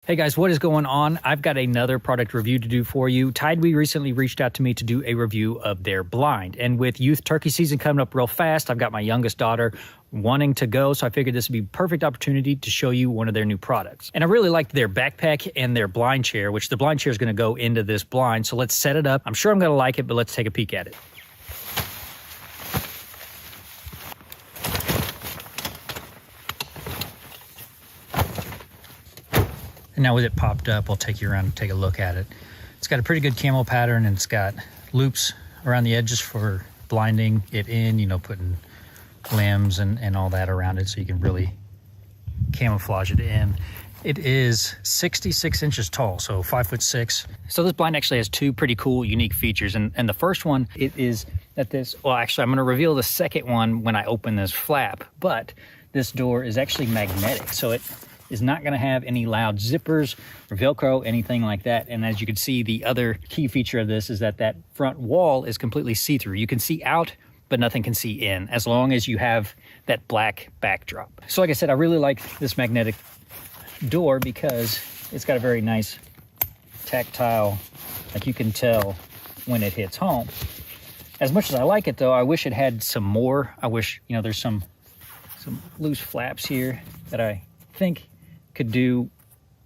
Hey guys, what is going on? I've got another product review to do for you. TideWe recently reached out to me to do a review of their blind. And with youth turkey season coming up real fast, I've got my youngest daughter wanting to go, so I figured this would be a perfect opportunity to show you one of their new products. And I really liked their backpack and their blind chair, which the blind chair is going to go into this blind. So let's set it up. I'm sure I'm going to like it, but let's take a peek at it. And now with it popped up, I'll take you around and take a look at it. It's got a pretty good camo pattern, and it's got loops around the edges for blinding it in, you know, putting limbs and all that around it so you can really camouflage it in. It is 66 inches tall, so 5'6". So this blind actually has two pretty cool, unique features. And the first one, it is that this, well, actually, I'm going to reveal the second one when I open this flap, but this door is actually magnetic. So it is not going to have any loud zippers or Velcro, anything like that. And as you can see, the other key feature of this is that that front wall is completely see-through. You can see out, but nothing can see in, as long as you have that black backdrop. So like I said, I really like this magnetic door because it's got a very nice tactile, like you can tell when it hits home. As much as I like it though, I wish it had some more. I wish, you know, there's some loose flaps here that I think could do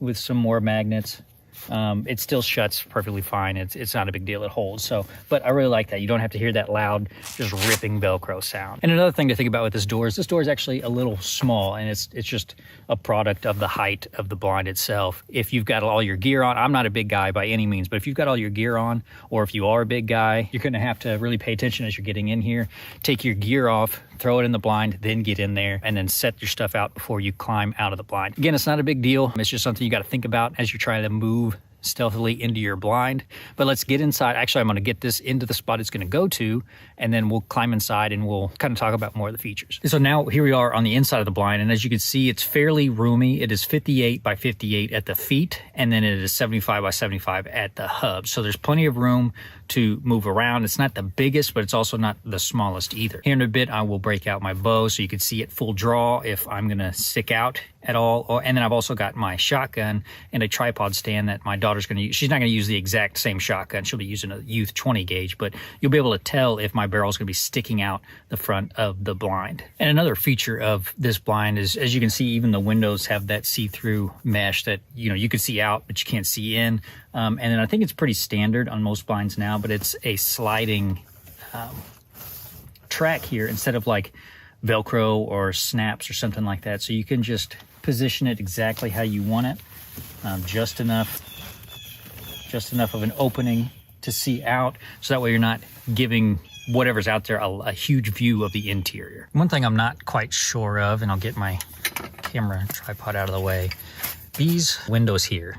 with some more magnets. It still shuts perfectly fine. It's not a big deal. It holds. So, but I really like that. You don't have to hear that loud, just ripping Velcro sound. And another thing to think about with this door is actually a little small, and it's just a product of the height of the blind itself. If you've got all your gear on, I'm not a big guy by any means, but if you've got all your gear on, or if you are a big guy, you're going to have to really pay attention as you're getting in here. Take your gear off, throw it in the blind, then get in there, and then set your stuff out before you climb out of the blind. Again, it's not a big deal. It's just something you got to think about as you're trying to move stealthily into your blind. But let's get inside. Actually, I'm going to get this into the spot it's going to go to, and then we'll climb inside and we'll kind of talk about more of the features. So now here we are on the inside of the blind, and as you can see, it's fairly roomy. It is 58 by 58 at the feet, and then it is 75 by 75 at the hub. So there's plenty of room to move around. It's not the biggest, but it's also not the smallest either. Here in a bit, I will break out my bow so you can see it full draw if I'm going to stick out at all. And then I've also got my shotgun and a tripod stand that my daughter's going to use. She's not going to use the exact same shotgun. She'll be using a youth 20 gauge, but you'll be able to tell if my barrel is going to be sticking out the front of the blind. And another feature of this blind is, as you can see, even the windows have that see-through mesh that, you know, you can see out, but you can't see in. And then I think it's pretty standard on most blinds now, but it's a sliding track here instead of like Velcro or snaps or something like that. So you can just position it exactly how you want it. Just enough of an opening to see out, so that way you're not giving whatever's out there a huge view of the interior. One thing I'm not quite sure of, and I'll get my camera tripod out of the way, these windows here,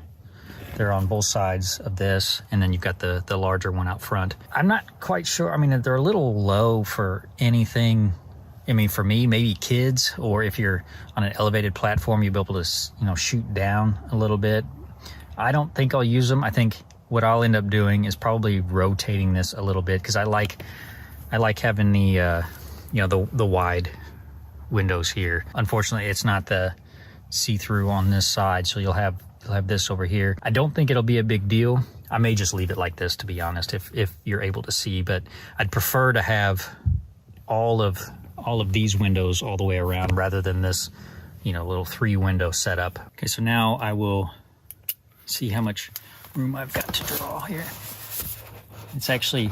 they're on both sides of this, and then you've got the larger one out front. I'm not quite sure. I mean, they're a little low for anything. I mean, for me, maybe kids, or if you're on an elevated platform, you'll be able to, you know, shoot down a little bit. I don't think I'll use them. I think what I'll end up doing is probably rotating this a little bit, because I like having the you know, the wide windows here. Unfortunately, it's not the see-through on this side, so you'll have this over here. I don't think it'll be a big deal. I may just leave it like this, to be honest, if you're able to see, but I'd prefer to have all of these windows all the way around rather than this, you know, little 3-window setup. Okay, so now I will see how much room I've got to draw here. It's actually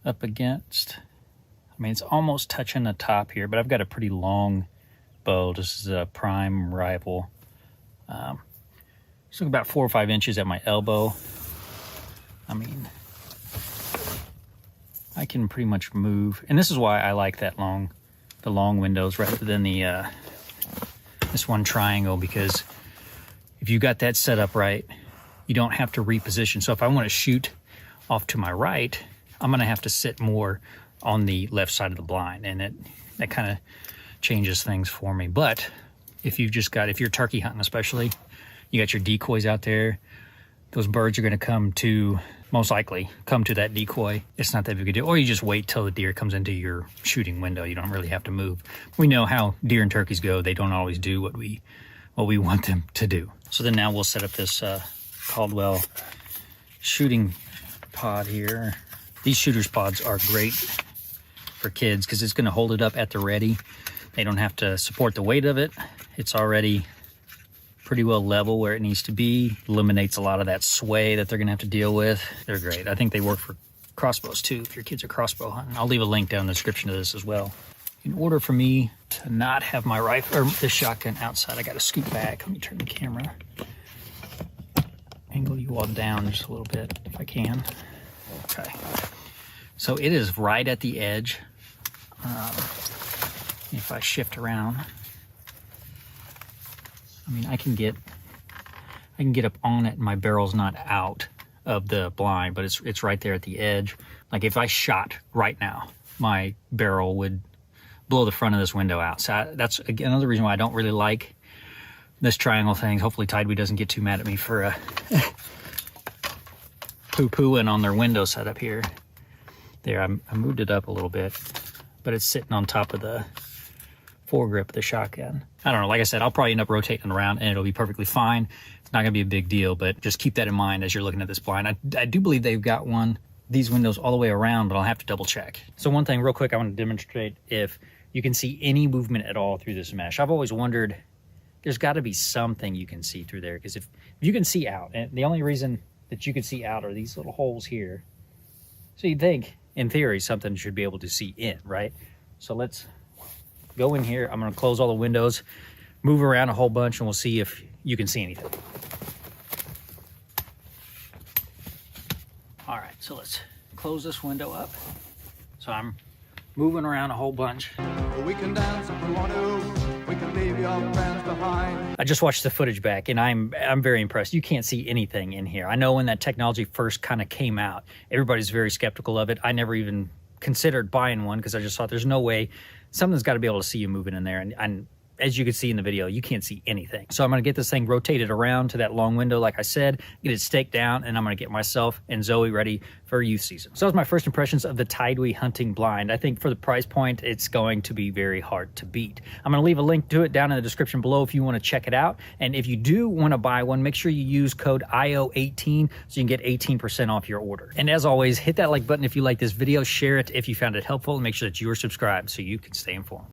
up against, I mean, it's almost touching the top here, but I've got a pretty long bow. This is a prime rival. It's about 4 or 5 inches at my elbow. I mean, I can pretty much move, and this is why I like the long windows rather than the this one triangle, because if you got that set up right, you don't have to reposition. So if I want to shoot off to my right, I'm going to have to sit more on the left side of the blind, and that kind of changes things for me. But if you're turkey hunting especially, you got your decoys out there, those birds are going to most likely come to that decoy. It's not that big a deal. Or you just wait till the deer comes into your shooting window. You don't really have to move. We know how deer and turkeys go. They don't always do what we what we want them to do. So then now we'll set up this Caldwell shooting pod here. These shooter's pods are great for kids because it's going to hold it up at the ready. They don't have to support the weight of it. It's already pretty well level where it needs to be. Eliminates a lot of that sway that they're going to have to deal with. They're great. I think they work for crossbows too, if your kids are crossbow hunting. I'll leave a link down in the description to this as well. In order for me to not have my rifle or the shotgun outside, I got to scoot back. Let me turn the camera. Angle you all down just a little bit if I can. Okay. So it is right at the edge. If I shift around, I mean, I can get up on it and my barrel's not out of the blind, but it's right there at the edge. Like if I shot right now, my barrel would blow the front of this window out. So that's another reason why I don't really like this triangle thing. Hopefully TideWe doesn't get too mad at me for poo-pooing on their window setup here. There, I moved it up a little bit, but it's sitting on top of the foregrip of the shotgun. I don't know, like I said, I'll probably end up rotating around and it'll be perfectly fine. It's not gonna be a big deal, but just keep that in mind as you're looking at this blind. I do believe they've got these windows all the way around, but I'll have to double check. So one thing real quick, I want to demonstrate if you can see any movement at all through this mesh. I've always wondered, there's gotta be something you can see through there, because if you can see out, and the only reason that you can see out are these little holes here. So you'd think, in theory, something should be able to see in, right? So let's go in here. I'm gonna close all the windows, move around a whole bunch, and we'll see if you can see anything. All right, so let's close this window up. So I'm moving around a whole bunch. We can dance if we want to. We can leave your friends behind. I just watched the footage back and I'm very impressed. You can't see anything in here. I know when that technology first kind of came out, everybody's very skeptical of it. I never even considered buying one because I just thought there's no way, something's got to be able to see you moving in there. And as you can see in the video, you can't see anything. So I'm gonna get this thing rotated around to that long window, like I said, get it staked down, and I'm gonna get myself and Zoe ready for youth season. So that was my first impressions of the TideWe hunting blind. I think for the price point, it's going to be very hard to beat. I'm gonna leave a link to it down in the description below if you wanna check it out. And if you do wanna buy one, make sure you use code IO18 so you can get 18% off your order. And as always, hit that like button if you like this video, share it if you found it helpful, and make sure that you are subscribed so you can stay informed.